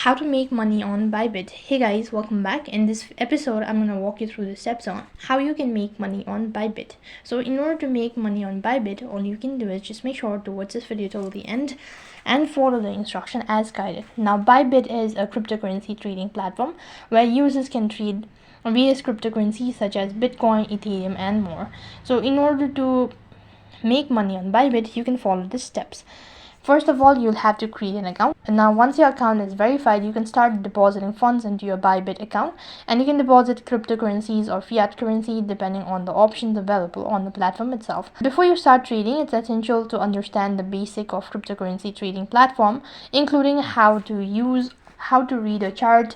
How to make money on Bybit. Hey guys, welcome back. In this episode, I'm going to walk you through the steps on how you can make money on Bybit. So in order to make money on Bybit, all you can do is just make sure to watch this video till the end and follow the instruction as guided. Now, Bybit is a cryptocurrency trading platform where users can trade various cryptocurrencies such as Bitcoin, Ethereum, and more. So in order to make money on Bybit, you can follow the steps. First of all, you'll have to create an account. And now once your account is verified, you can start depositing funds into your Bybit account, and you can deposit cryptocurrencies or fiat currency depending on the options available on the platform itself. Before you start trading, it's essential to understand the basic of cryptocurrency trading platform, including how to read a chart,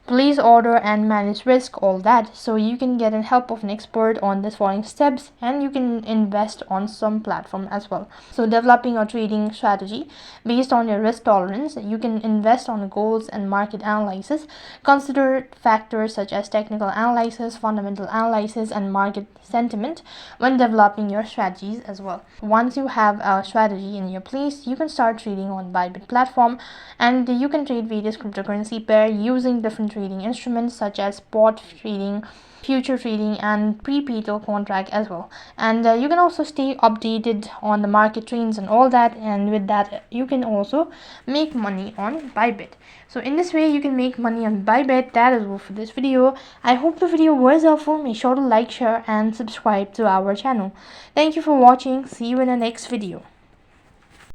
place order, and manage risk, all that. So you can get help of an expert on this following steps, and you can invest on some platform as well. So developing a trading strategy based on your risk tolerance, you can invest on goals and market analysis. Consider factors such as technical analysis, fundamental analysis, and market sentiment when developing your strategies as well. Once you have a strategy in your place, you can start trading on Bybit platform, and you can trade various cryptocurrency pair using different trading instruments such as spot trading, future trading, and pre-petal contract as well. And you can also stay updated on the market trends and all that, and with that you can also make money on Bybit. So in this way you can make money on Bybit. That is all for this video. I hope the video was helpful. Make sure to like, share, and subscribe to our channel. Thank you for watching. See you in the next video.